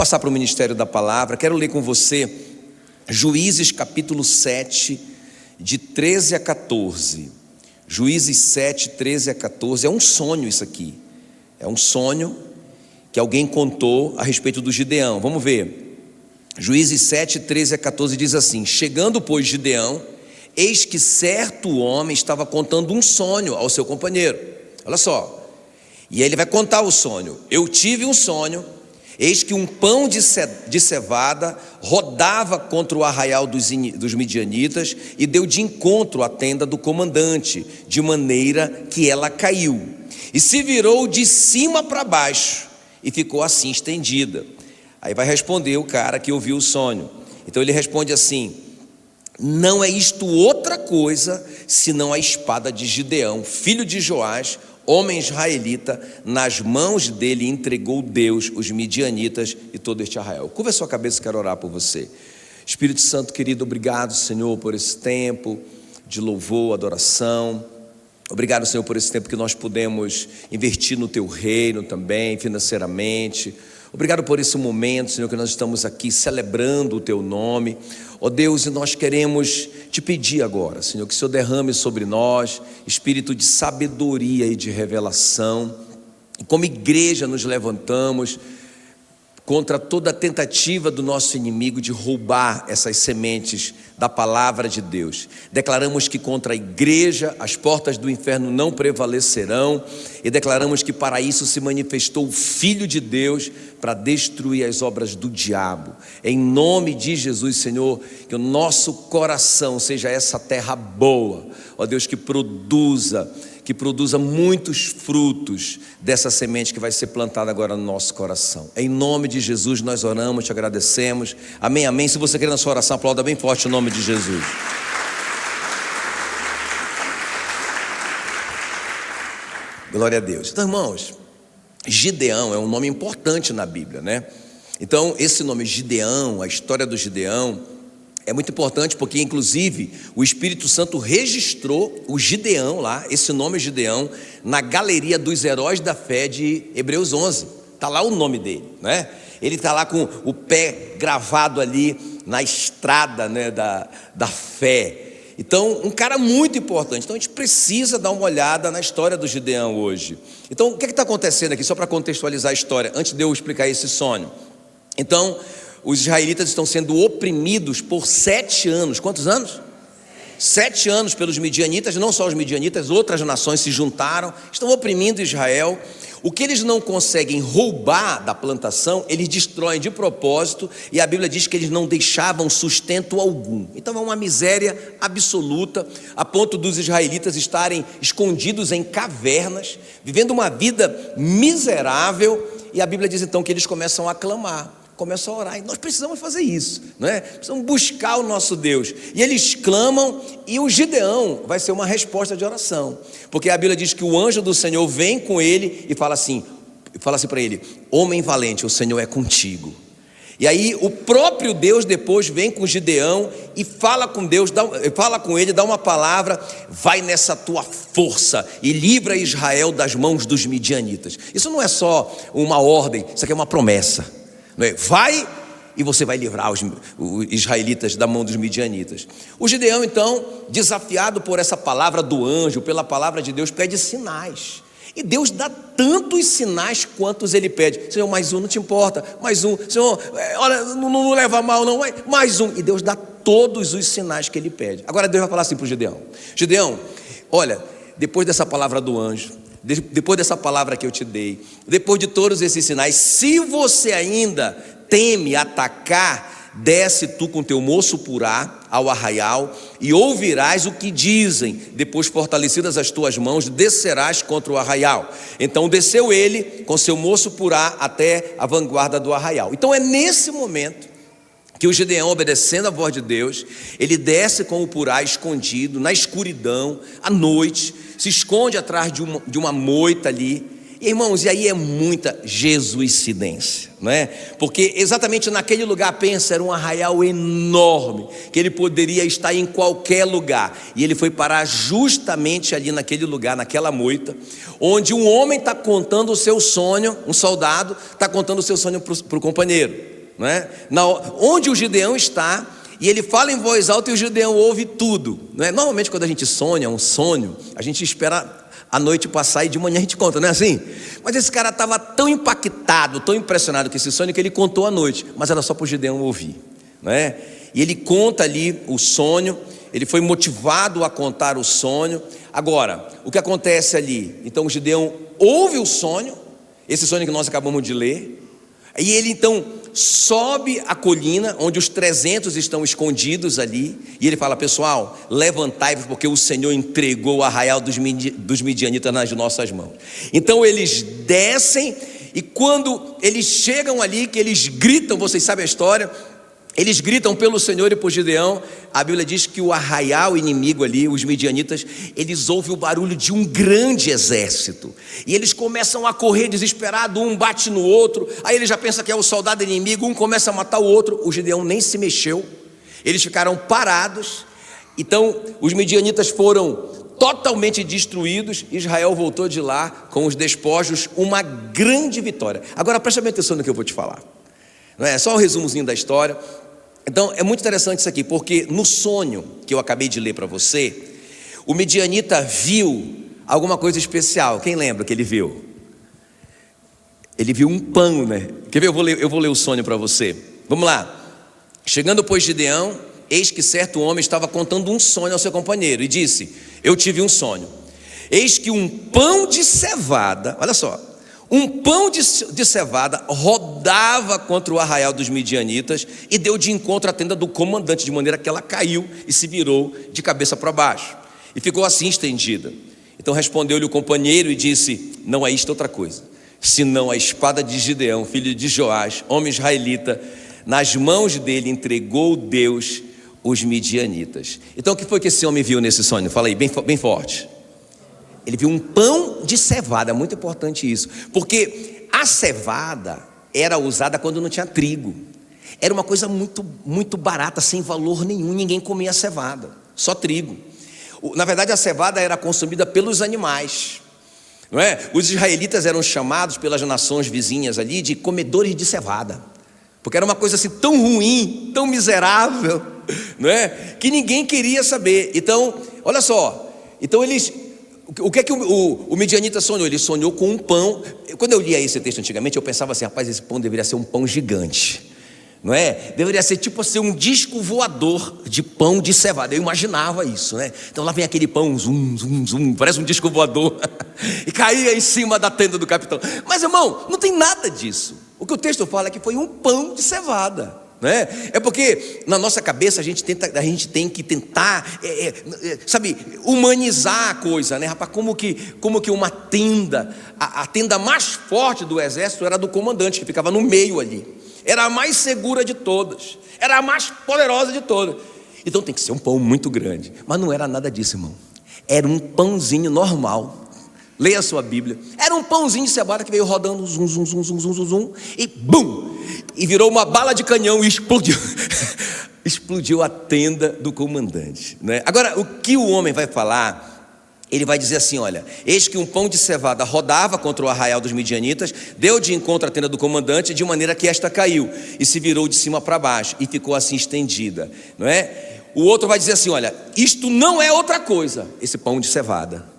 Passar para o Ministério da Palavra, quero ler com você Juízes capítulo 7, de 13 a 14. Juízes 7, 13 a 14, é um sonho isso aqui. É um sonho que alguém contou a respeito do Gideão. Vamos ver. Juízes 7, 13 a 14 diz assim: chegando, pois, Gideão, eis que certo homem estava contando um sonho ao seu companheiro. Olha só. E aí ele vai contar o sonho. Eu tive um sonho, eis que um pão de cevada rodava contra o arraial dos midianitas e deu de encontro à tenda do comandante, de maneira que ela caiu. E se virou de cima para baixo e ficou assim estendida. Aí vai responder o cara que ouviu o sonho. Então ele responde assim: não é isto outra coisa, senão a espada de Gideão, filho de Joás, homem israelita. Nas mãos dele entregou Deus os midianitas e todo este arraial. Curva a sua cabeça, quero orar por você. Espírito Santo querido, obrigado, Senhor, por esse tempo de louvor, adoração. Obrigado, Senhor, por esse tempo que nós pudemos investir no Teu reino também, financeiramente. Obrigado por esse momento, Senhor, que nós estamos aqui celebrando o Teu nome. Ó Deus, e nós queremos Te pedir agora, Senhor, que o Senhor derrame sobre nós espírito de sabedoria e de revelação. E como igreja nos levantamos contra toda a tentativa do nosso inimigo de roubar essas sementes da palavra de Deus. Declaramos que contra a igreja as portas do inferno não prevalecerão, e declaramos que para isso se manifestou o Filho de Deus, para destruir as obras do diabo. Em nome de Jesus, Senhor, que o nosso coração seja essa terra boa, ó Deus, que produza muitos frutos dessa semente que vai ser plantada agora no nosso coração. Em nome de Jesus nós oramos, te agradecemos. Amém, amém. Se você quer na sua oração, aplauda bem forte o nome de Jesus. Glória a Deus. Então, irmãos, Gideão é um nome importante na Bíblia, né? Então, esse nome Gideão, a história do Gideão, é muito importante porque, inclusive, o Espírito Santo registrou o Gideão lá, esse nome Gideão, na galeria dos heróis da fé de Hebreus 11. Está lá o nome dele, né? Ele está lá com o pé gravado ali na estrada, né, da fé. Então, um cara muito importante. Então, a gente precisa dar uma olhada na história do Gideão hoje. Então, o que está acontecendo aqui? Só para contextualizar a história, antes de eu explicar esse sonho. Então, os israelitas estão sendo oprimidos por 7 anos. Quantos anos? 7 anos pelos midianitas. Não só os midianitas, outras nações se juntaram, estão oprimindo Israel. O que eles não conseguem roubar da plantação, eles destroem de propósito. E a Bíblia diz que eles não deixavam sustento algum. Então é uma miséria absoluta, a ponto dos israelitas estarem escondidos em cavernas, vivendo uma vida miserável. E a Bíblia diz então que eles começam a clamar, começam a orar, e nós precisamos fazer isso, não é? Precisamos buscar o nosso Deus. E eles clamam, e o Gideão vai ser uma resposta de oração, porque a Bíblia diz que o anjo do Senhor vem com ele e fala assim para ele: homem valente, o Senhor é contigo. E aí o próprio Deus depois vem com Gideão e fala com Deus, fala com ele, dá uma palavra: vai nessa tua força e livra Israel das mãos dos midianitas. Isso não é só uma ordem, isso aqui é uma promessa. Vai e você vai livrar os israelitas da mão dos midianitas. O Gideão então, desafiado por essa palavra do anjo, pela palavra de Deus, pede sinais. E Deus dá tantos sinais quantos ele pede. Senhor, mais um, não te importa? Mais um. Senhor, olha, não leva mal não, mais um. E Deus dá todos os sinais que ele pede. Agora Deus vai falar assim para o Gideão: Gideão, olha, depois dessa palavra do anjo, depois dessa palavra que eu te dei, depois de todos esses sinais, se você ainda teme atacar, desce tu com teu moço Purá ao arraial e ouvirás o que dizem. Depois, fortalecidas as tuas mãos, descerás contra o arraial. Então desceu ele com seu moço Purá até a vanguarda do arraial. Então é nesse momento que o Gideão, obedecendo a voz de Deus, ele desce com o Purá escondido, na escuridão, à noite, se esconde atrás de uma moita ali. E, irmãos, e aí é muita jesuicidência, não é? Porque exatamente naquele lugar, pensa, era um arraial enorme, que ele poderia estar em qualquer lugar. E ele foi parar justamente ali naquele lugar, naquela moita, onde um homem está contando o seu sonho, um soldado está contando o seu sonho para o companheiro. não é? Onde o Gideão está, e ele fala em voz alta e o Gideão ouve tudo, não é? Normalmente quando a gente sonha um sonho, a gente espera a noite passar e de manhã a gente conta, não é assim? Mas esse cara estava tão impactado, tão impressionado com esse sonho, que ele contou à noite, mas era só para o Gideão ouvir, não é? E ele conta ali o sonho, ele foi motivado a contar o sonho. Agora, o que acontece ali? Então o Gideão ouve o sonho, esse sonho que nós acabamos de ler, e ele então sobe a colina onde os 300 estão escondidos ali, e ele fala: pessoal, levantai-vos, porque o Senhor entregou o arraial dos midianitas nas nossas mãos. Então eles descem, e quando eles chegam ali, que eles gritam, vocês sabem a história, eles gritam pelo Senhor e por Gideão. A Bíblia diz que o arraial inimigo ali, os midianitas, eles ouvem o barulho de um grande exército, e eles começam a correr desesperado, um bate no outro, aí ele já pensa que é o soldado inimigo, um começa a matar o outro. O Gideão nem se mexeu, eles ficaram parados. Então os midianitas foram totalmente destruídos, Israel voltou de lá com os despojos, uma grande vitória. Agora preste bem atenção no que eu vou te falar, não é só um resumozinho da história. Então é muito interessante isso aqui, porque no sonho que eu acabei de ler para você, o midianita viu alguma coisa especial. Quem lembra que ele viu? Ele viu um pão, né? Quer ver? Eu vou ler o sonho para você. Vamos lá. Chegando, pois, Gideão, eis que certo homem estava contando um sonho ao seu companheiro, e disse: eu tive um sonho. Eis que um pão de cevada, olha só, um pão de cevada rodava contra o arraial dos midianitas e deu de encontro à tenda do comandante, de maneira que ela caiu e se virou de cabeça para baixo, e ficou assim estendida. Então respondeu-lhe o companheiro e disse: não é isto outra coisa, senão a espada de Gideão, filho de Joás, homem israelita. Nas mãos dele entregou Deus os midianitas. Então o que foi que esse homem viu nesse sonho? Fala aí, bem forte. Ele viu um pão de cevada. Muito importante isso, porque a cevada era usada quando não tinha trigo. Era uma coisa muito, muito barata, sem valor nenhum. Ninguém comia cevada, só trigo. Na verdade a cevada era consumida pelos animais, não é? Os israelitas eram chamados pelas nações vizinhas ali de comedores de cevada, porque era uma coisa assim tão ruim, tão miserável, não é? Que ninguém queria saber. Então, olha só, então o que é que o midianita sonhou? Ele sonhou com um pão. Quando eu lia esse texto antigamente, eu pensava assim: rapaz, esse pão deveria ser um pão gigante, não é? Deveria ser tipo assim, um disco voador de pão de cevada. Eu imaginava isso, né? Então lá vem aquele pão, zum, zum, zum, parece um disco voador e caía em cima da tenda do capitão. Mas irmão, não tem nada disso. O que o texto fala é que foi um pão de cevada, né? É porque na nossa cabeça a gente tem que tentar, sabe, humanizar a coisa, né? Rapaz, como que uma tenda, a tenda mais forte do exército era a do comandante, que ficava no meio ali, era a mais segura de todas, era a mais poderosa de todas. Então tem que ser um pão muito grande, mas não era nada disso, irmão. Era um pãozinho normal. Leia a sua Bíblia. Era um pãozinho de cevada que veio rodando, zum, zum, zum, zum, zum, zum, zum, e bum! E virou uma bala de canhão e explodiu. Explodiu a tenda do comandante, né? Agora, o que o homem vai falar? Ele vai dizer assim: olha, eis que um pão de cevada rodava contra o arraial dos midianitas, deu de encontro à tenda do comandante, de maneira que esta caiu e se virou de cima para baixo e ficou assim estendida, não é? O outro vai dizer assim: olha, isto não é outra coisa, esse pão de cevada,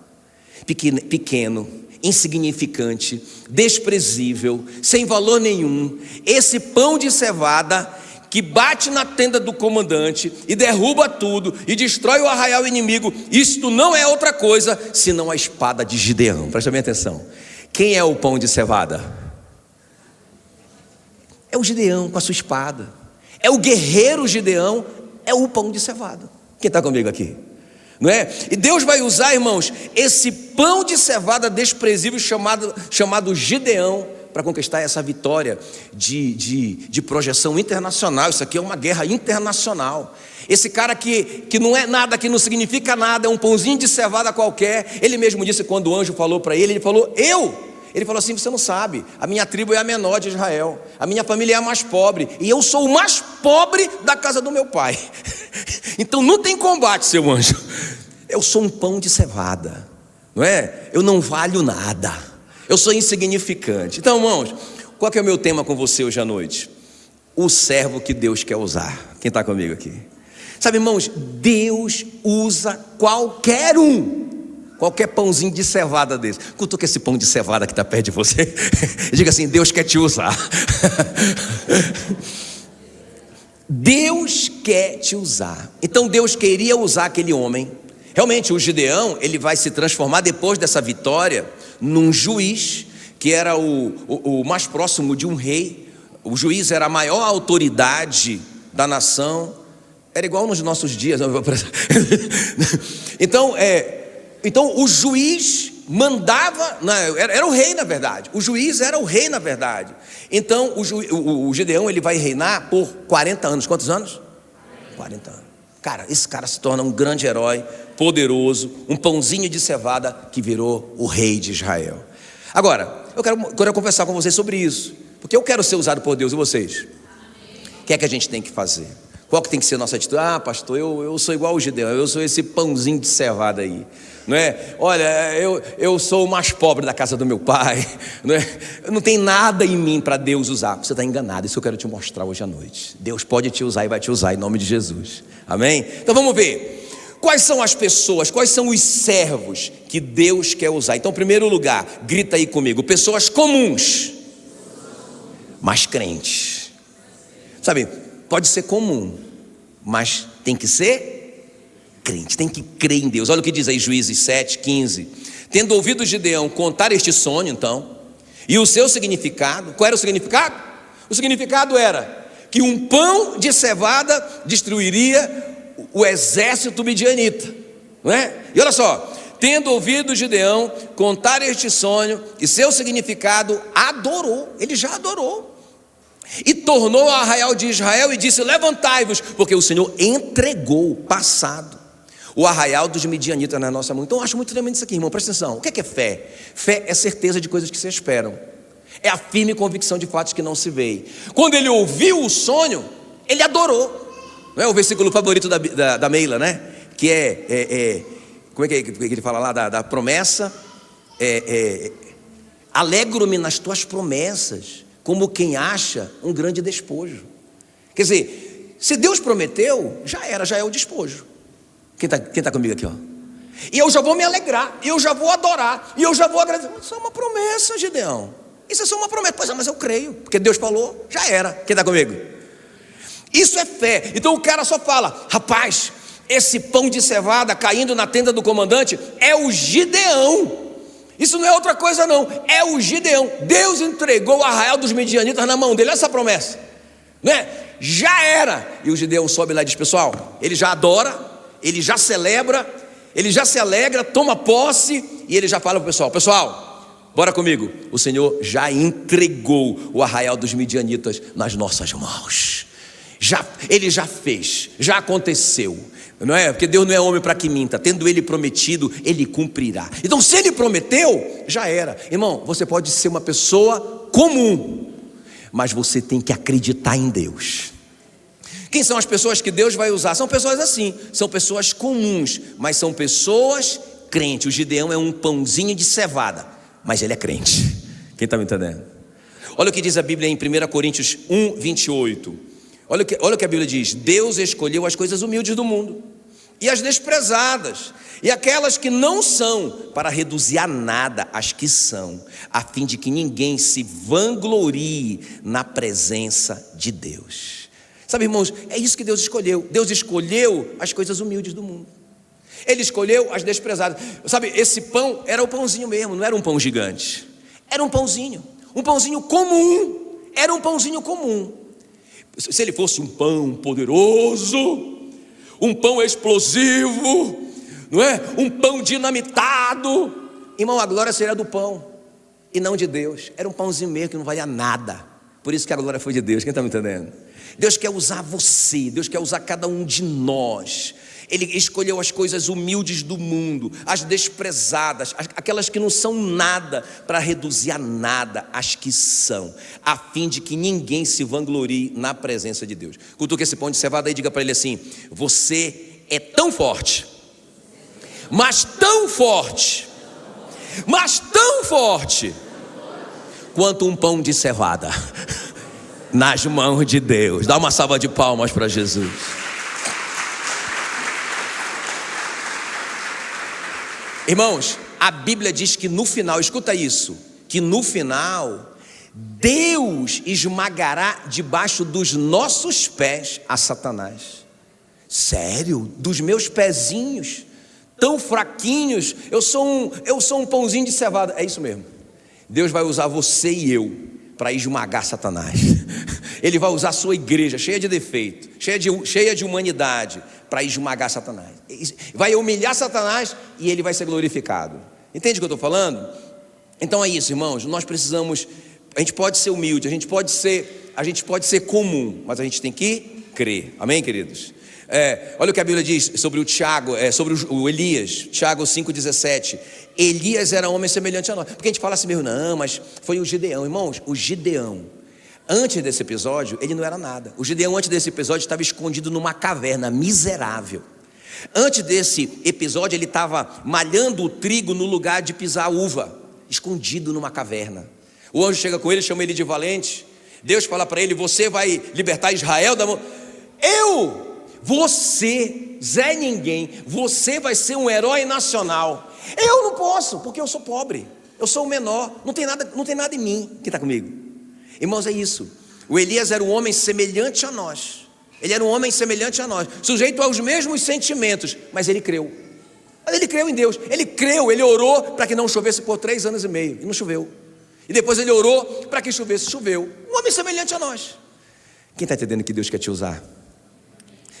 pequeno, insignificante, desprezível, sem valor nenhum, esse pão de cevada que bate na tenda do comandante e derruba tudo e destrói o arraial inimigo, isto não é outra coisa senão a espada de Gideão. Presta bem atenção. Quem é o pão de cevada? É o Gideão com a sua espada. É o guerreiro Gideão, é o pão de cevada. Quem está comigo aqui? Não é? E Deus vai usar, irmãos, esse pão de cevada desprezível chamado Gideão, para conquistar essa vitória de projeção internacional. Isso aqui é uma guerra internacional. Esse cara que não é nada, que não significa nada, é um pãozinho de cevada qualquer. Ele mesmo disse, quando o anjo falou para ele, ele falou: ele falou assim: você não sabe, a minha tribo é a menor de Israel, a minha família é a mais pobre, e eu sou o mais pobre da casa do meu pai. Então não tem combate, seu anjo. Eu sou um pão de cevada, não é? Eu não valho nada, eu sou insignificante. Então, irmãos, qual que é o meu tema com você hoje à noite? o servo que Deus quer usar. Quem está comigo aqui? Sabe, irmãos, Deus usa qualquer um. Qualquer pãozinho de cevada desse. Cutuca esse pão de cevada que está perto de você. Diga assim: Deus quer te usar. Deus quer te usar. Então Deus queria usar aquele homem. Realmente o Gideão, ele vai se transformar depois dessa vitória num juiz, que era o mais próximo de um rei. O juiz era a maior autoridade da nação. Era igual nos nossos dias. Então o juiz mandava, era o rei na verdade. O juiz era o rei na verdade. Então o Gideão, ele vai reinar por 40 anos. Quantos anos? 40 anos. Cara, esse cara se torna um grande herói, poderoso, um pãozinho de cevada que virou o rei de Israel. Agora, eu quero conversar com vocês sobre isso, porque eu quero ser usado por Deus. E vocês? O que é que a gente tem que fazer? Qual que tem que ser a nossa atitude? Ah, pastor, eu sou igual o Gideão, eu sou esse pãozinho de cevada aí, não é? Olha, eu sou o mais pobre da casa do meu pai, não é? Não tem nada em mim para Deus usar. Você está enganado, isso eu quero te mostrar hoje à noite. Deus pode te usar e vai te usar em nome de Jesus, amém? Então vamos ver, quais são as pessoas, quais são os servos que Deus quer usar. Então, em primeiro lugar, grita aí comigo: pessoas comuns, mas crentes. Sabe, pode ser comum, mas tem que ser crente, tem que crer em Deus. Olha o que diz aí Juízes 7:15. Tendo ouvido Gideão contar este sonho, então, e o seu significado, qual era o significado? O significado era que um pão de cevada destruiria o exército midianita, não é? E olha só, tendo ouvido Gideão contar este sonho e seu significado, adorou, ele já adorou. E tornou ao arraial de Israel e disse: levantai-vos, porque o Senhor entregou, passado, o arraial dos midianitas na nossa mão. Então eu acho muito tremendo isso aqui, irmão, presta atenção. O que é fé? Fé é certeza de coisas que se esperam, é a firme convicção de fatos que não se veem. Quando ele ouviu o sonho, ele adorou. Não é o versículo favorito da Meila, né? Que como é que ele fala lá da promessa? Alegro-me nas tuas promessas, como quem acha um grande despojo. Quer dizer, se Deus prometeu, já é o despojo. Quem está comigo aqui, ó? E eu já vou me alegrar, e eu já vou adorar, e eu já vou agradecer. Isso é uma promessa, Gideão. Isso é só uma promessa. Pois é, mas eu creio, porque Deus falou, já era. Quem está comigo? Isso é fé. Então o cara só fala: rapaz, esse pão de cevada caindo na tenda do comandante é o Gideão. Isso não é outra coisa não, é o Gideão. Deus entregou o arraial dos midianitas na mão dele. Olha essa promessa, né? Já era. E o Gideão sobe lá e diz: pessoal, ele já adora, ele já celebra, ele já se alegra, toma posse. E ele já fala para o pessoal, bora comigo, o Senhor já entregou o arraial dos midianitas nas nossas mãos. Ele já fez, já aconteceu, não é? Porque Deus não é homem para que minta. Tendo ele prometido, ele cumprirá. Então se ele prometeu, já era. Irmão, você pode ser uma pessoa comum, mas você tem que acreditar em Deus. Quem são as pessoas que Deus vai usar? São pessoas assim, são pessoas comuns, mas são pessoas crentes. O Gideão é um pãozinho de cevada, mas ele é crente. Quem está me entendendo? Olha o que diz a Bíblia em 1 Coríntios 1:28. Olha o que a Bíblia diz: Deus escolheu as coisas humildes do mundo e as desprezadas e aquelas que não são, para reduzir a nada as que são, a fim de que ninguém se vanglorie na presença de Deus. Sabe, irmãos, é isso que Deus escolheu. Deus escolheu as coisas humildes do mundo, Ele escolheu as desprezadas. Sabe, esse pão era o pãozinho mesmo, não era um pão gigante, era um pãozinho comum. Era um pãozinho comum. Se ele fosse um pão poderoso, um pão explosivo, não é? Um pão dinamitado, irmão, a glória seria do pão e não de Deus. Era um pãozinho mesmo que não valia nada. Por isso que a glória foi de Deus. Quem está me entendendo? Deus quer usar você, Deus quer usar cada um de nós. Ele escolheu as coisas humildes do mundo, as desprezadas, aquelas que não são nada, para reduzir a nada as que são, a fim de que ninguém se vanglorie na presença de Deus. Cutuca esse pão de cevada e diga para ele assim: você é tão forte, mas tão forte, quanto um pão de cevada. nas mãos de Deus. Dá uma salva de palmas para Jesus. Irmãos, a Bíblia diz que no final, escuta isso, que no final Deus esmagará debaixo dos nossos pés a Satanás. Sério? Dos meus pezinhos tão fraquinhos, eu sou um pãozinho de cevada. É isso mesmo. Deus vai usar você e eu para esmagar Satanás. Ele vai usar a sua igreja cheia de defeito, cheia de humanidade, para esmagar Satanás. Vai humilhar Satanás e ele vai ser glorificado. Entende o que eu estou falando? Então é isso, irmãos. Nós precisamos, a gente pode ser humilde, a gente pode ser comum, mas a gente tem que crer. Amém, queridos? Olha o que a Bíblia diz sobre o Tiago, sobre o Elias, Tiago 5,17. Elias era homem semelhante a nós. Porque a gente fala assim mesmo, não, mas foi o Gideão. Irmãos, o Gideão, antes desse episódio, ele não era nada. O Gideão, antes desse episódio, estava escondido numa caverna, miserável. Antes desse episódio, ele estava malhando o trigo no lugar de pisar a uva, escondido numa caverna. O anjo chega com ele, chama ele de valente. Deus fala para ele: você vai libertar Israel da mão. Você, Zé Ninguém, você vai ser um herói nacional. Eu não posso, porque eu sou pobre, eu sou o menor, não tem nada em mim. Quem está comigo? Irmãos, é isso. O Elias era um homem semelhante a nós. Ele era um homem semelhante a nós, sujeito aos mesmos sentimentos, mas ele creu. Ele creu em Deus, ele orou para que não chovesse por 3 anos e meio, e não choveu. E depois ele orou para que chovesse, choveu. Um homem semelhante a nós. Quem está entendendo que Deus quer te usar?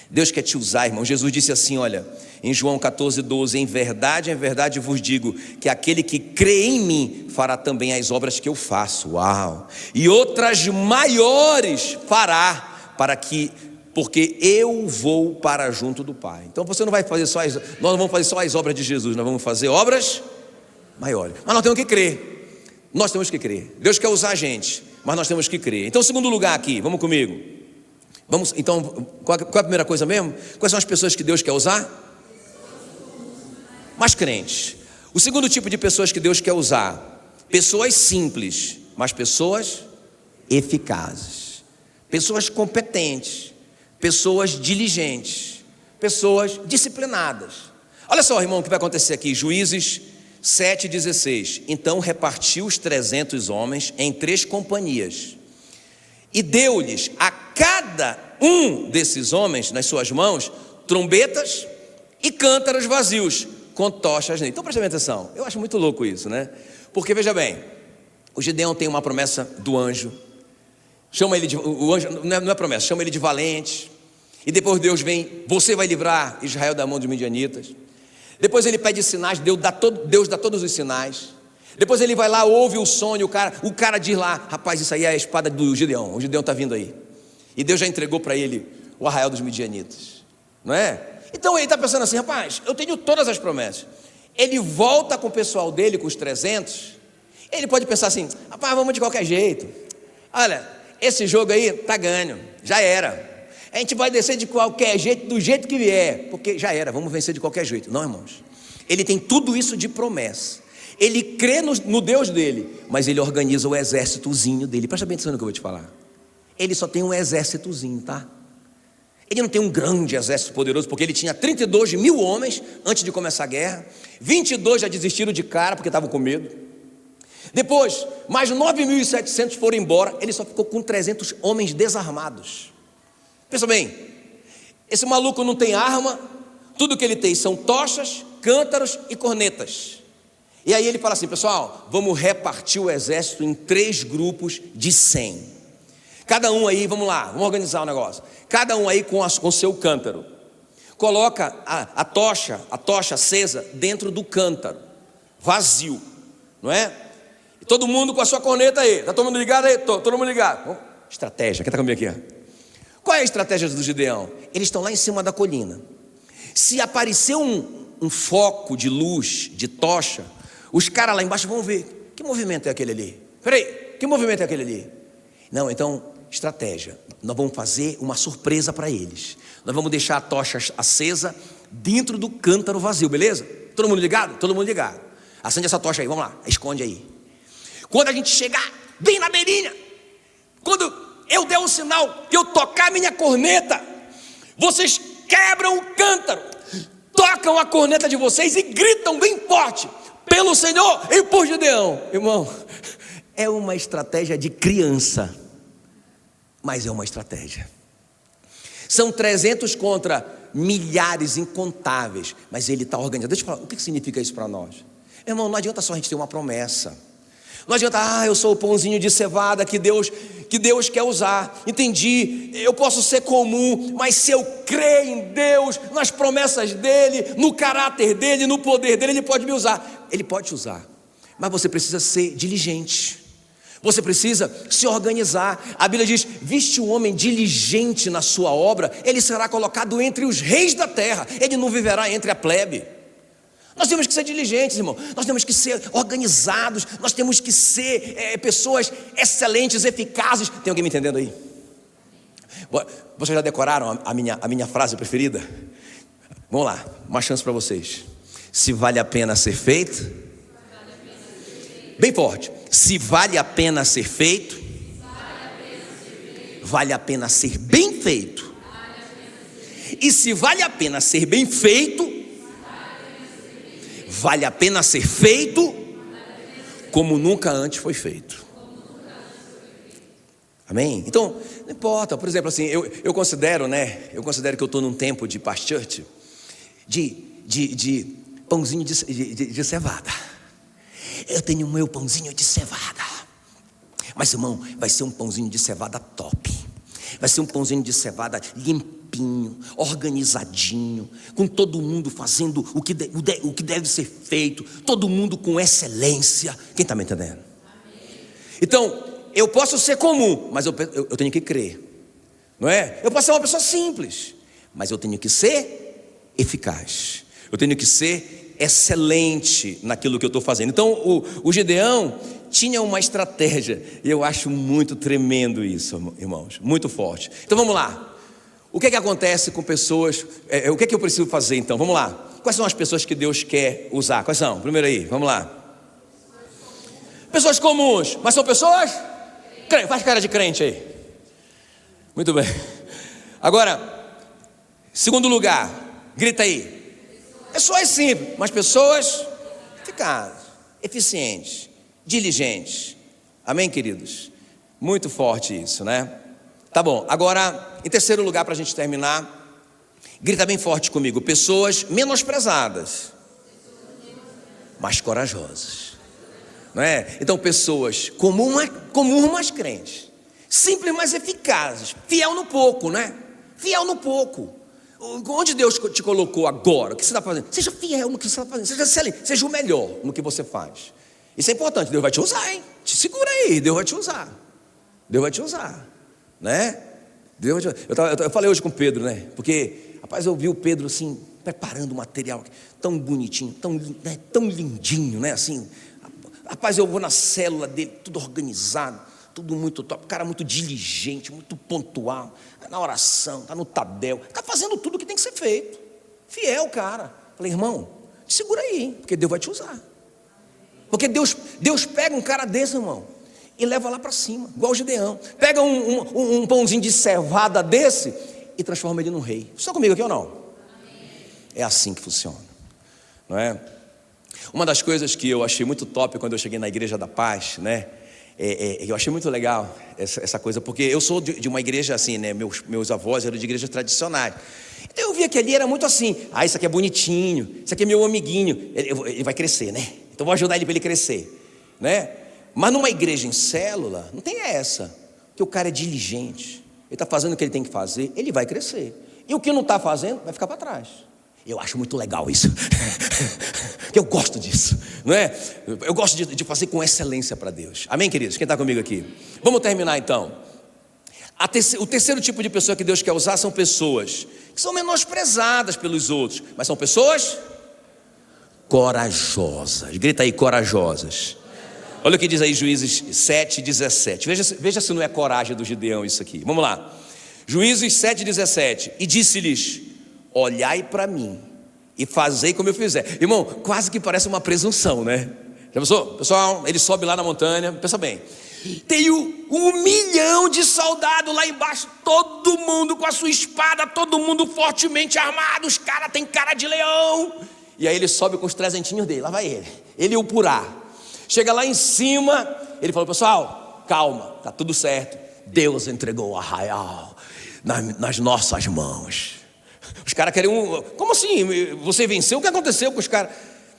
Deus quer te usar, irmão. Jesus disse assim, olha, em João 14,12: em verdade vos digo, que aquele que crê em mim fará também as obras que eu faço. Uau! E outras maiores fará, porque eu vou para junto do Pai. Então você não vai fazer nós não vamos fazer só as obras de Jesus, nós vamos fazer obras maiores. Mas nós temos que crer. Nós temos que crer. Deus quer usar a gente, mas nós temos que crer. Então, segundo lugar aqui, vamos comigo. Então, qual é a primeira coisa mesmo? Quais são as pessoas que Deus quer usar? Mas crentes. O segundo tipo de pessoas que Deus quer usar: pessoas simples, mas pessoas eficazes, pessoas competentes, pessoas diligentes, pessoas disciplinadas. Olha só, irmão, o que vai acontecer aqui. Juízes 7,16. Então repartiu os 300 homens em 3 companhias e deu-lhes a cada um desses homens nas suas mãos trombetas e cântaros vazios com tochas nele. Então preste atenção, eu acho muito louco isso, né? Porque veja bem, o Gideão tem uma promessa do anjo, chama ele de, o anjo não é promessa, chama ele de valente. E depois Deus vem: você vai livrar Israel da mão dos midianitas. Depois ele pede sinais, Deus dá todos os sinais. Depois ele vai lá, ouve o sonho, o cara diz lá: rapaz, isso aí é a espada do Gideão, o Gideão está vindo aí. E Deus já entregou para ele o arraial dos midianitas, não é? Então ele está pensando assim: rapaz, eu tenho todas as promessas. Ele volta com o pessoal dele, com os 300. Ele pode pensar assim: rapaz, vamos de qualquer jeito. Olha, esse jogo aí está ganho, já era. A gente vai descer de qualquer jeito, do jeito que vier, porque já era, vamos vencer de qualquer jeito. Não, irmãos, ele tem tudo isso de promessa. Ele crê no Deus dele, mas ele organiza o exércitozinho dele. Presta bem atenção no que eu vou te falar. Ele só tem um exércitozinho, tá? Ele não tem um grande exército poderoso, porque ele tinha 32 mil homens antes de começar a guerra. 22 já desistiram de cara, porque estavam com medo. Depois, mais 9.700 foram embora. Ele só ficou com 300 homens desarmados. Pensa bem, esse maluco não tem arma, tudo que ele tem são tochas, cântaros e cornetas. E aí ele fala assim: pessoal, vamos repartir o exército em 3 grupos de 100. Cada um aí, vamos lá, vamos organizar o negócio. Cada um aí com o seu cântaro. Coloca a tocha acesa dentro do cântaro, vazio, não é? E todo mundo com a sua corneta aí. Está todo mundo ligado aí? Todo mundo ligado. Estratégia, quem está comigo aqui? Qual é a estratégia do Gideão? Eles estão lá em cima da colina. Se aparecer um foco de luz, de tocha, os caras lá embaixo vão ver: que movimento é aquele ali? Peraí, que movimento é aquele ali? Não, então, estratégia. Nós vamos fazer uma surpresa para eles. Nós vamos deixar a tocha acesa dentro do cântaro vazio, beleza? Todo mundo ligado? Todo mundo ligado. Acende essa tocha aí, vamos lá, esconde aí. Quando a gente chegar bem na beirinha, quando eu der um sinal, que eu tocar minha corneta, vocês quebram o cântaro, tocam a corneta de vocês e gritam bem forte, pelo Senhor e por Gideão. Irmão, é uma estratégia de criança, mas é uma estratégia. São 300 contra milhares incontáveis, mas ele está organizado. Deixa eu falar, o que significa isso para nós? Irmão, não adianta só a gente ter uma promessa. Não adianta, eu sou o pãozinho de cevada que Deus quer usar. Entendi, eu posso ser comum, mas se eu crer em Deus, nas promessas dEle, no caráter dEle, no poder dEle, Ele pode me usar. Ele pode te usar, mas você precisa ser diligente. Você precisa se organizar. A Bíblia diz, viste um homem diligente na sua obra, ele será colocado entre os reis da terra, ele não viverá entre a plebe. Nós temos que ser diligentes, irmão. Nós temos que ser organizados. Nós temos que ser pessoas excelentes, eficazes. Tem alguém me entendendo aí? Vocês já decoraram a minha frase preferida? Vamos lá, uma chance para vocês. Se vale a pena ser feito, bem forte. Se vale a pena ser feito, vale a pena ser bem feito. E se vale a pena ser bem feito, vale a pena ser feito como nunca antes foi feito. Amém? Então, não importa, por exemplo, assim, eu considero que eu estou num tempo de past church, de pãozinho de cevada. Eu tenho o meu pãozinho de cevada. Mas, irmão, vai ser um pãozinho de cevada top. Vai ser um pãozinho de cevada limpinho, organizadinho, com todo mundo fazendo o que deve ser feito, todo mundo com excelência. Quem está me entendendo? Então, eu posso ser comum, mas eu tenho que crer, não é? Eu posso ser uma pessoa simples, mas eu tenho que ser eficaz. Eu tenho que ser excelente naquilo que eu estou fazendo. Então, o Gideão tinha uma estratégia, e eu acho muito tremendo isso, irmãos, muito forte. Então vamos lá. O que acontece com pessoas? O que eu preciso fazer então? Vamos lá. Quais são as pessoas que Deus quer usar? Quais são? Primeiro aí, vamos lá. Pessoas comuns, mas são pessoas? Faz cara de crente aí. Muito bem. Agora, segundo lugar, grita aí. Pessoas simples, mas pessoas eficazes, eficientes, diligentes. Amém, queridos? Muito forte isso, né? Tá bom, agora, em terceiro lugar, para a gente terminar, grita bem forte comigo. Pessoas menosprezadas, mas corajosas, não é? Então, pessoas comuns, mas crentes, simples, mas eficazes, fiel no pouco, né? Fiel no pouco. Onde Deus te colocou agora, o que você está fazendo? Seja fiel no que você está fazendo, seja o melhor no que você faz. Isso é importante, Deus vai te usar, hein? Te segura aí, Deus vai te usar. Deus vai te usar, né? Eu falei hoje com o Pedro, né? Porque, rapaz, eu vi o Pedro assim, preparando o material tão bonitinho, tão lindinho, né? Assim, rapaz, eu vou na célula dele, tudo organizado, tudo muito top, cara muito diligente, muito pontual, na oração, está no tabel, está fazendo tudo o que tem que ser feito, fiel, cara. Falei, irmão, te segura aí, porque Deus vai te usar. Porque Deus pega um cara desse, irmão, e leva lá para cima, igual o Gideão. Pega um pãozinho de cevada desse e transforma ele num rei. Vocês estão comigo aqui ou não? É assim que funciona, não é? Uma das coisas que eu achei muito top quando eu cheguei na Igreja da Paz, né? Eu achei muito legal essa coisa, porque eu sou de uma igreja assim, né? Meus avós eram de igrejas tradicionais. Então eu via que ali era muito assim, isso aqui é bonitinho, isso aqui é meu amiguinho, ele vai crescer, né? Então vou ajudar ele para ele crescer, né? Mas numa igreja em célula, não tem essa, porque o cara é diligente, ele está fazendo o que ele tem que fazer, ele vai crescer, e o que não está fazendo, vai ficar para trás. Eu acho muito legal isso, eu gosto disso, não é? Eu gosto de fazer com excelência para Deus. Amém, queridos? Quem está comigo aqui? Vamos terminar então. O terceiro tipo de pessoa que Deus quer usar são pessoas que são menosprezadas pelos outros, mas são pessoas corajosas. Grita aí, corajosas. Olha o que diz aí Juízes 7:17. Veja se não é coragem do Gideão isso aqui. Vamos lá. Juízes 7:17. E disse-lhes: olhai para mim e fazei como eu fizer. Irmão, quase que parece uma presunção, né? Já pensou? Pessoal, ele sobe lá na montanha, pensa bem. Tem 1.000.000 de soldados lá embaixo, todo mundo com a sua espada, todo mundo fortemente armado, os caras têm cara de leão. E aí ele sobe com os 300 dele, lá vai ele e o Purá. Chega lá em cima, ele falou: pessoal, calma, tá tudo certo, Deus entregou o arraial nas nossas mãos. Os caras querem como assim? Você venceu? O que aconteceu com os caras?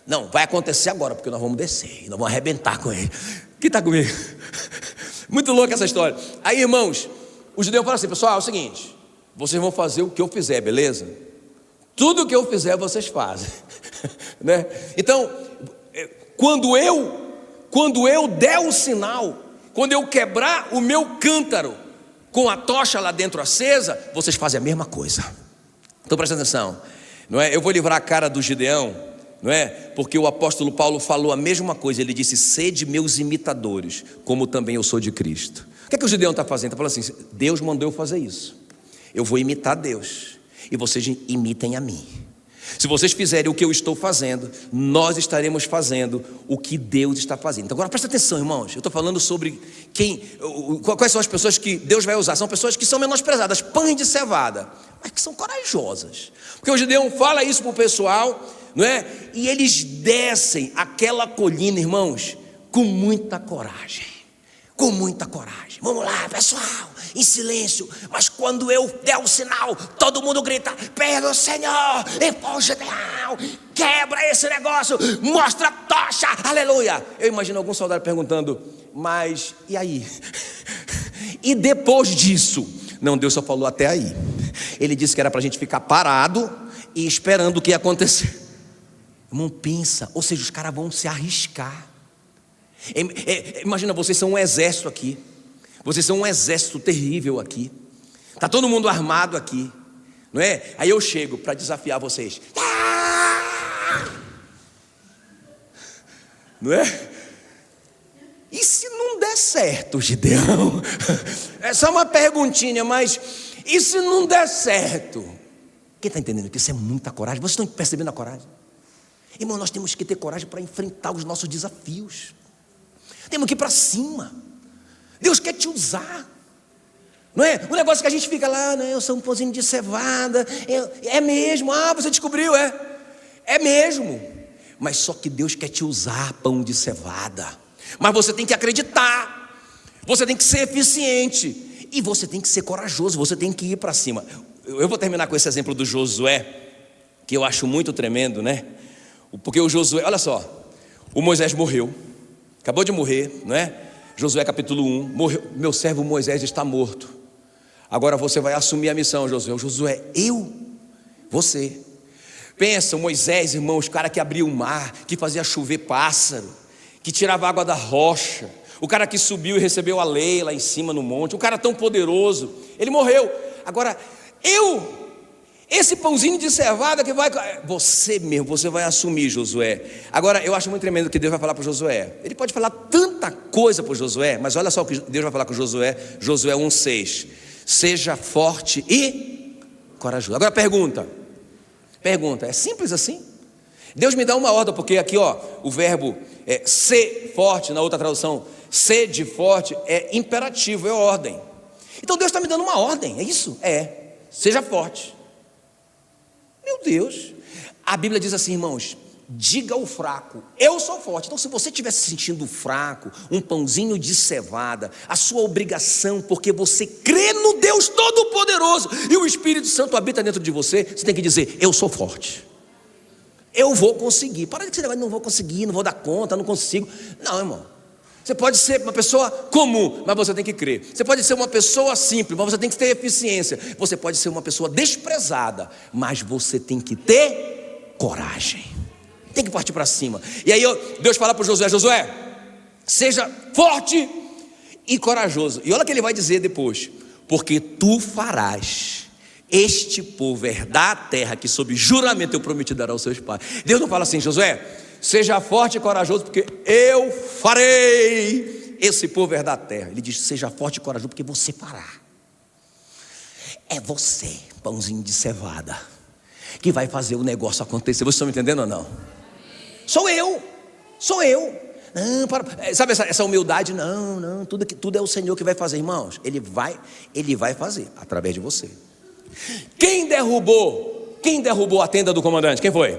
Não, vai acontecer agora, porque nós vamos descer e nós vamos arrebentar com ele. Quem está comigo? Muito louca essa história. Aí, irmãos, os judeus falam assim: pessoal, é o seguinte, vocês vão fazer o que eu fizer, beleza? Tudo o que eu fizer, vocês fazem. Né? Então, quando eu der o sinal, quando eu quebrar o meu cântaro com a tocha lá dentro acesa, vocês fazem a mesma coisa. Então presta atenção, não é? Eu vou livrar a cara do Gideão, não é? Porque o apóstolo Paulo falou a mesma coisa. Ele disse: sede meus imitadores, como também eu sou de Cristo. O que é que o Gideão está fazendo? Está falando assim: Deus mandou eu fazer isso, eu vou imitar Deus, e vocês imitem a mim. Se vocês fizerem o que eu estou fazendo, nós estaremos fazendo o que Deus está fazendo. Então agora presta atenção, irmãos. Eu estou falando sobre quais são as pessoas que Deus vai usar. São pessoas que são menosprezadas, pães de cevada, mas que são corajosas. Porque o Gideão fala isso para o pessoal, não é? E eles descem aquela colina, irmãos, com muita coragem. Com muita coragem. Vamos lá, pessoal, em silêncio. Mas quando eu der o sinal, todo mundo grita: pelo Senhor, e pô, Gideão, quebra esse negócio, mostra a tocha, aleluia. Eu imagino algum soldado perguntando: mas e aí? E depois disso? Não, Deus só falou até aí. Ele disse que era para a gente ficar parado e esperando o que ia acontecer. Irmão, pensa, ou seja, os caras vão se arriscar. Imagina, vocês são um exército aqui. Vocês são um exército terrível aqui. Está todo mundo armado aqui, não é? Aí eu chego para desafiar vocês. Não é? E se não der certo, Gideão? É só uma perguntinha, mas e se não der certo? Quem está entendendo que isso é muita coragem? Vocês estão percebendo a coragem? Irmão, nós temos que ter coragem para enfrentar os nossos desafios. Temos que ir para cima. Deus quer te usar, não é? O negócio que a gente fica lá, né? Eu sou um pãozinho de cevada. É mesmo, você descobriu, é mesmo. Mas só que Deus quer te usar, pão de cevada. Mas você tem que acreditar, você tem que ser eficiente, e você tem que ser corajoso, você tem que ir para cima. Eu vou terminar com esse exemplo do Josué, que eu acho muito tremendo, né? Porque o Josué, olha só, o Moisés morreu, acabou de morrer, não é? Josué capítulo 1, morreu, meu servo Moisés está morto. Agora você vai assumir a missão, Josué. Josué, você. Pensa, Moisés, irmãos, o cara que abria o mar, que fazia chover pássaro, que tirava água da rocha, o cara que subiu e recebeu a lei lá em cima no monte, um cara tão poderoso, ele morreu. Agora, esse pãozinho de cevada que vai... Você mesmo, você vai assumir, Josué. Agora, eu acho muito tremendo o que Deus vai falar para Josué. Ele pode falar tanta coisa para Josué, mas olha só o que Deus vai falar com Josué. Josué 1,6. Seja forte e corajoso. Agora pergunta, é simples assim? Deus me dá uma ordem, porque aqui o verbo ser forte, na outra tradução, ser de forte, é imperativo, é ordem. Então Deus está me dando uma ordem, é isso? Seja forte. Meu Deus, a Bíblia diz assim, irmãos: diga ao fraco, eu sou forte. Então se você estiver se sentindo fraco, um pãozinho de cevada, a sua obrigação, porque você crê no Deus Todo-Poderoso e o Espírito Santo habita dentro de você, você tem que dizer: eu sou forte, eu vou conseguir. Para de dizer: não vou conseguir, não vou dar conta, não consigo. Não, irmão, você pode ser uma pessoa comum, mas você tem que crer. Você pode ser uma pessoa simples, mas você tem que ter eficiência. Você pode ser uma pessoa desprezada, mas você tem que ter coragem. Tem que partir para cima. E aí Deus fala para Josué: Josué, seja forte e corajoso. E olha o que ele vai dizer depois: porque tu farás este povo herdar a terra que sob juramento eu prometi dar aos seus pais. Deus não fala assim: Josué, seja forte e corajoso, porque eu farei esse povo herdar a terra. Ele diz: seja forte e corajoso, porque você fará. É você, pãozinho de cevada, que vai fazer o negócio acontecer. Vocês estão me entendendo ou não? Sou eu. Não, sabe essa humildade? Não, tudo é o Senhor que vai fazer, irmãos. Ele vai fazer através de você. Quem derrubou a tenda do comandante? Quem foi?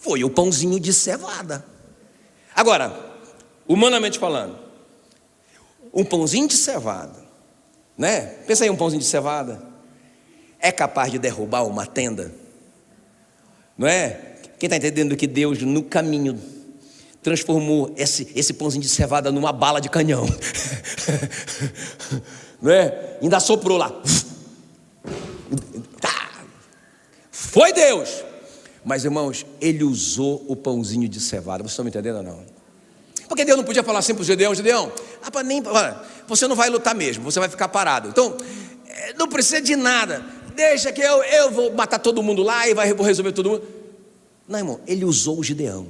Foi o pãozinho de cevada. Agora, humanamente falando, um pãozinho de cevada, né? Pensa aí, um pãozinho de cevada é capaz de derrubar uma tenda, não é? Quem está entendendo que Deus no caminho transformou esse pãozinho de cevada numa bala de canhão, não é? Ainda soprou lá, foi Deus. Mas, irmãos, ele usou o pãozinho de cevada. Vocês estão me entendendo ou não? Porque Deus não podia falar assim para o Gideão: você não vai lutar mesmo, você vai ficar parado. Então, não precisa de nada. Deixa que eu vou matar todo mundo lá e vou resolver todo mundo. Não, irmão, ele usou o Gideão.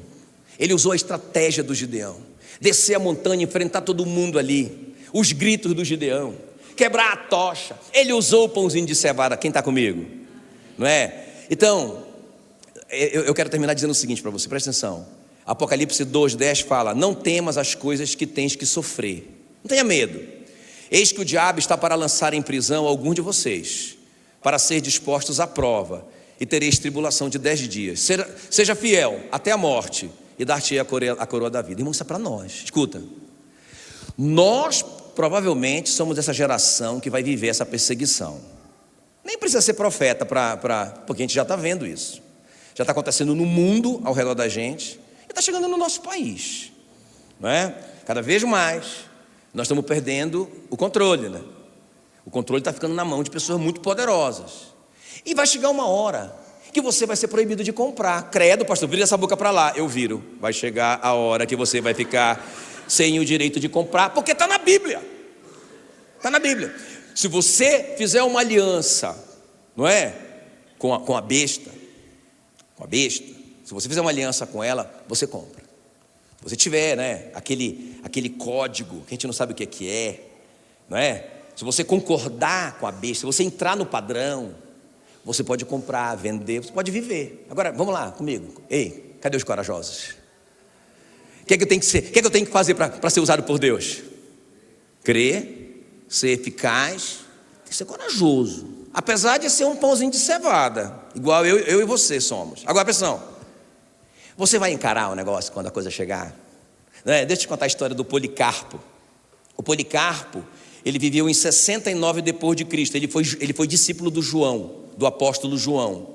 Ele usou a estratégia do Gideão. Descer a montanha, enfrentar todo mundo ali. Os gritos do Gideão. Quebrar a tocha. Ele usou o pãozinho de cevada. Quem está comigo? Não é? Então, eu quero terminar dizendo o seguinte para você, presta atenção. Apocalipse 2:10 fala: não temas as coisas que tens que sofrer. Não tenha medo. Eis que o diabo está para lançar em prisão alguns de vocês, para ser dispostos à prova, e tereis tribulação de 10 dias. Seja fiel até a morte, e dar-te-ei a coroa da vida. Irmão, isso é para nós. Escuta, nós provavelmente somos essa geração que vai viver essa perseguição. Nem precisa ser profeta porque a gente já está vendo isso. Já está acontecendo no mundo ao redor da gente, e está chegando no nosso país, não é? Cada vez mais nós estamos perdendo o controle, né? O controle está ficando na mão de pessoas muito poderosas, e vai chegar uma hora que você vai ser proibido de comprar. Credo, pastor, vira essa boca para lá. Eu viro. Vai chegar a hora que você vai ficar sem o direito de comprar, porque está na Bíblia. Está na Bíblia. Se você fizer uma aliança, não é? Com a besta, se você fizer uma aliança com ela, você compra. Se você tiver, né, aquele código que a gente não sabe o que é, não é? Se você concordar com a besta, se você entrar no padrão, você pode comprar, vender, você pode viver. Agora, vamos lá comigo. Ei, cadê os corajosos? O que é que eu tenho que ser? O que é que eu tenho que fazer para ser usado por Deus? Crer, ser eficaz, tem que ser corajoso. Apesar de ser um pãozinho de cevada, igual eu e você somos. Agora, pressão, você vai encarar o negócio quando a coisa chegar? Deixa eu te contar a história do Policarpo. O Policarpo, ele viveu em 69 depois de Cristo. Ele foi discípulo do João, do apóstolo João,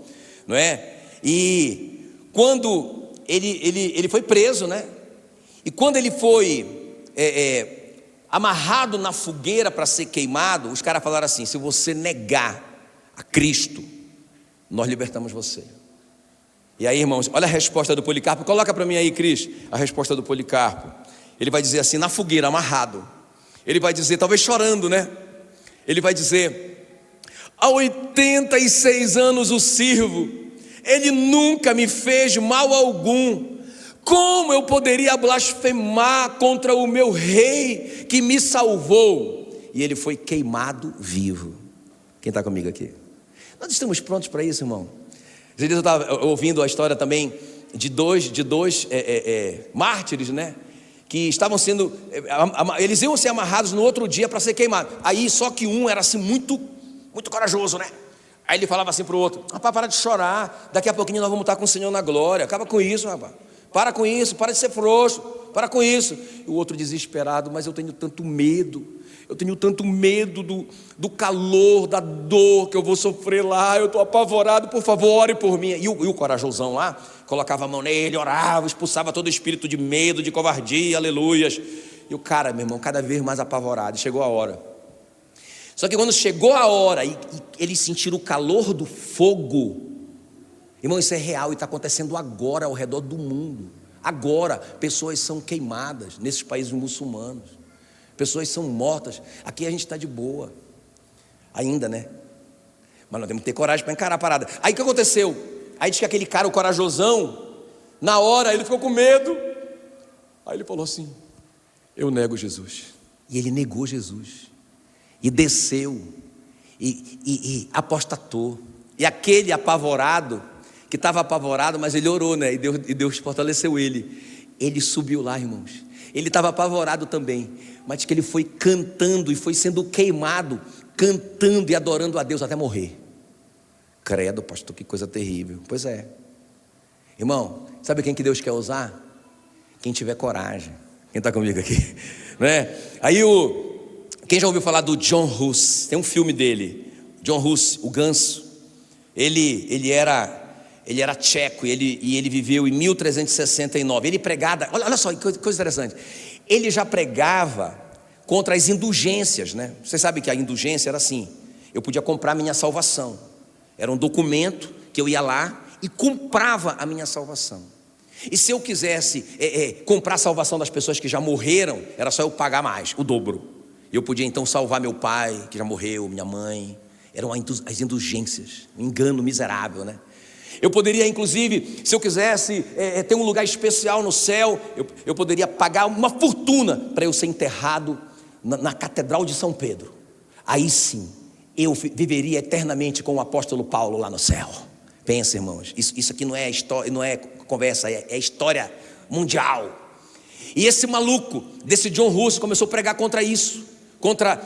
não é? E quando ele foi preso, né? E quando ele foi amarrado na fogueira para ser queimado, os caras falaram assim: se você negar a Cristo, nós libertamos você. E aí, irmãos, olha a resposta do Policarpo. Coloca para mim aí, Cris, a resposta do Policarpo. Ele vai dizer assim, na fogueira, amarrado. Ele vai dizer, talvez chorando, né? Ele vai dizer: há 86 anos o sirvo, ele nunca me fez mal algum. Como eu poderia blasfemar contra o meu rei que me salvou? E ele foi queimado vivo. Quem está comigo aqui? Nós estamos prontos para isso, irmão? Eu estava ouvindo a história também de dois mártires, né? Que estavam sendo, eles iam ser amarrados no outro dia para ser queimados. Aí só que um era assim muito corajoso, né? Aí ele falava assim para o outro: rapaz, para de chorar, daqui a pouquinho nós vamos estar com o Senhor na glória. Acaba com isso, rapaz. Para com isso, para de ser frouxo, para com isso. E o outro desesperado: mas eu tenho tanto medo. Eu tenho tanto medo do calor, da dor que eu vou sofrer lá. Eu estou apavorado, por favor, ore por mim. E o corajosão lá colocava a mão nele, orava, expulsava todo o espírito de medo, de covardia, aleluias. E o cara, meu irmão, cada vez mais apavorado. E chegou a hora. Só que quando chegou a hora e eles sentiram o calor do fogo, irmão, isso é real e está acontecendo agora ao redor do mundo. Agora, pessoas são queimadas nesses países muçulmanos. Pessoas são mortas. Aqui a gente está de boa ainda, né? Mas nós temos que ter coragem para encarar a parada. Aí o que aconteceu? Aí diz que aquele cara, o corajosão, na hora ele ficou com medo. Aí ele falou assim: eu nego Jesus. E ele negou Jesus. E desceu. E apostatou. E aquele apavorado, que estava apavorado, mas ele orou, né? E Deus fortaleceu ele. Ele subiu lá, irmãos. Ele estava apavorado também, mas que ele foi cantando e foi sendo queimado, cantando e adorando a Deus até morrer. Credo, pastor, que coisa terrível. Pois é. Irmão, sabe quem que Deus quer usar? Quem tiver coragem. Quem está comigo aqui? Né? Aí quem já ouviu falar do John Hus? Tem um filme dele, John Hus, o Ganso. Ele era tcheco e ele viveu em 1369. Ele pregava, olha só, que coisa interessante. Ele já pregava contra as indulgências, né? Você sabe que a indulgência era assim: eu podia comprar minha salvação. Era um documento que eu ia lá e comprava a minha salvação. E se eu quisesse comprar a salvação das pessoas que já morreram, era só eu pagar mais, o dobro. Eu podia então salvar meu pai, que já morreu, minha mãe. Eram as indulgências, um engano miserável, né? Eu poderia, inclusive, se eu quisesse ter um lugar especial no céu, eu poderia pagar uma fortuna para eu ser enterrado na Catedral de São Pedro. Aí sim, eu viveria eternamente com o apóstolo Paulo lá no céu. Pensa, irmãos, isso aqui não é história, não é conversa, é história mundial. E esse maluco, desse John Hus, começou a pregar contra isso, contra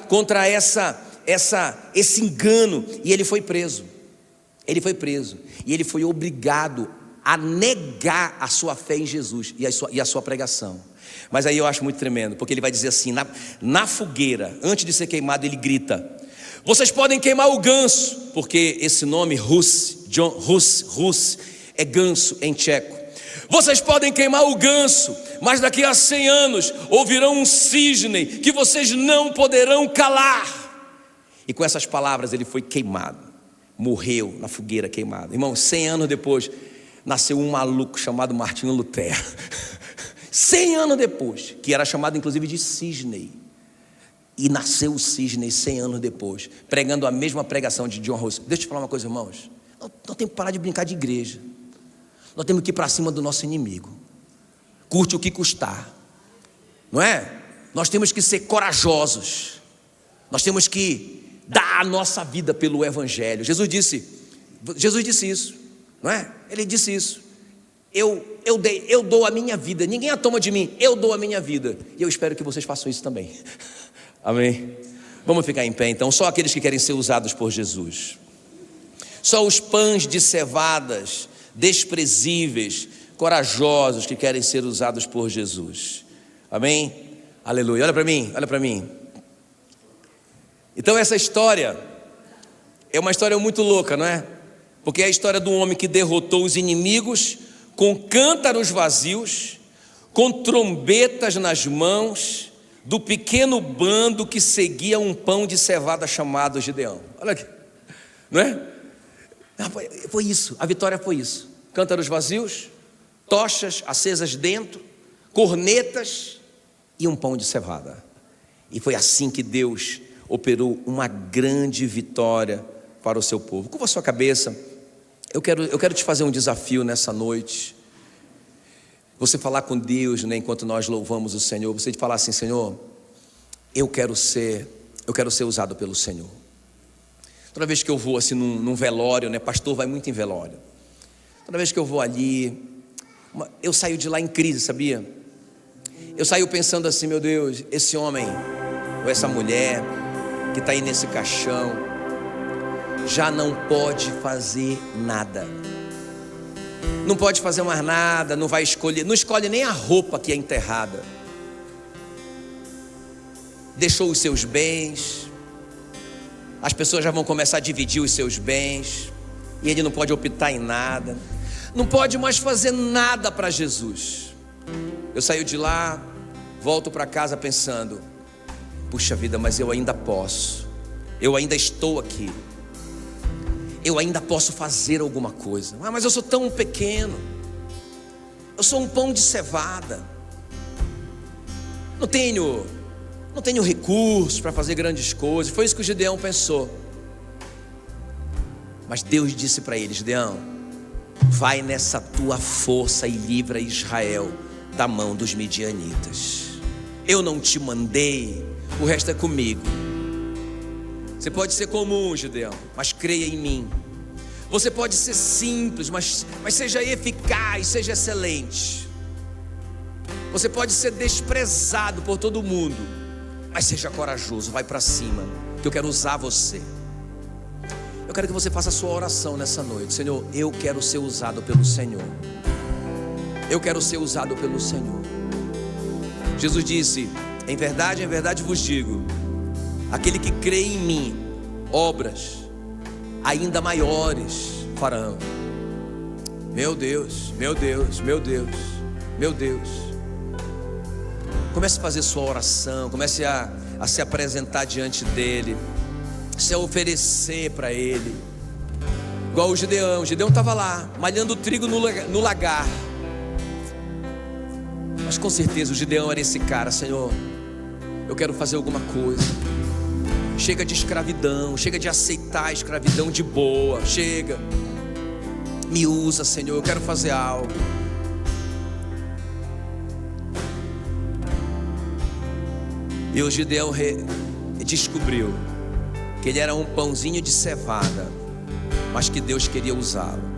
esse engano, e ele foi preso. Ele foi preso e ele foi obrigado a negar a sua fé em Jesus e a sua pregação. Mas aí eu acho muito tremendo, porque ele vai dizer assim, na fogueira, antes de ser queimado, ele grita: vocês podem queimar o ganso, porque esse nome John Hus é ganso em tcheco. Vocês podem queimar o ganso, mas daqui a 100 anos ouvirão um cisne que vocês não poderão calar. E com essas palavras ele foi queimado. Morreu na fogueira queimado. Irmão, 100 anos depois nasceu um maluco chamado Martinho Lutero. 100 anos depois, que era chamado inclusive de cisne. E nasceu o cisne 100 anos depois, pregando a mesma pregação de John Hus. Deixa eu te falar uma coisa, irmãos. Nós temos que parar de brincar de igreja. Nós temos que ir para cima do nosso inimigo, curte o que custar, não é? Nós temos que ser corajosos. Nós temos que dar a nossa vida pelo Evangelho. Jesus disse isso, não é? Ele disse isso: eu dou a minha vida, ninguém a toma de mim, eu dou a minha vida. E eu espero que vocês façam isso também. Amém? Vamos ficar em pé então. Só aqueles que querem ser usados por Jesus. Só os pães de cevadas desprezíveis, corajosos, que querem ser usados por Jesus. Amém? Aleluia. Olha para mim. Então essa história é uma história muito louca, não é? Porque é a história de um homem que derrotou os inimigos com cântaros vazios, com trombetas nas mãos, do pequeno bando que seguia um pão de cevada chamado Gideão. Olha aqui, não é? Foi isso, a vitória foi isso: cântaros vazios, tochas acesas dentro, cornetas e um pão de cevada. E foi assim que Deus operou uma grande vitória para o seu povo. Curva a sua cabeça. Eu quero te fazer um desafio nessa noite. Você falar com Deus, né, enquanto nós louvamos o Senhor. Você falar assim: Senhor, eu quero ser usado pelo Senhor. Toda vez que eu vou assim num velório, né, pastor vai muito em velório. Toda vez que eu vou ali, eu saio de lá em crise, sabia? Eu saio pensando assim: meu Deus, esse homem ou essa mulher que está aí nesse caixão já não pode fazer nada, não pode fazer mais nada, não vai escolher, não escolhe nem a roupa que é enterrada, deixou os seus bens, as pessoas já vão começar a dividir os seus bens, e ele não pode optar em nada, não pode mais fazer nada para Jesus. Eu saio de lá, volto para casa pensando: puxa vida, mas eu ainda posso, eu ainda estou aqui, eu ainda posso fazer alguma coisa. Mas eu sou tão pequeno, eu sou um pão de cevada, não tenho recursos para fazer grandes coisas. Foi isso que o Gideão pensou. Mas Deus disse para ele: Gideão, vai nessa tua força e livra Israel da mão dos midianitas. Eu não te mandei, o resto é comigo. Você pode ser comum, Gideão, mas creia em mim. Você pode ser simples, mas seja eficaz, seja excelente. Você pode ser desprezado por todo mundo, mas seja corajoso, vai para cima, que eu quero usar você. Eu quero que você faça a sua oração nessa noite. Senhor, eu quero ser usado pelo Senhor. Eu quero ser usado pelo Senhor. Jesus disse: em verdade vos digo, aquele que crê em mim, obras ainda maiores farão. Meu Deus, meu Deus, meu Deus, meu Deus. Comece a fazer sua oração, comece a se apresentar diante dele, se oferecer para ele. Igual o Gideão estava lá, malhando trigo no lagar. Mas com certeza o Gideão era esse cara: Senhor, eu quero fazer alguma coisa. Chega de escravidão, chega de aceitar a escravidão de boa. Chega, me usa, Senhor, eu quero fazer algo. E o Gideão descobriu que ele era um pãozinho de cevada, mas que Deus queria usá-lo.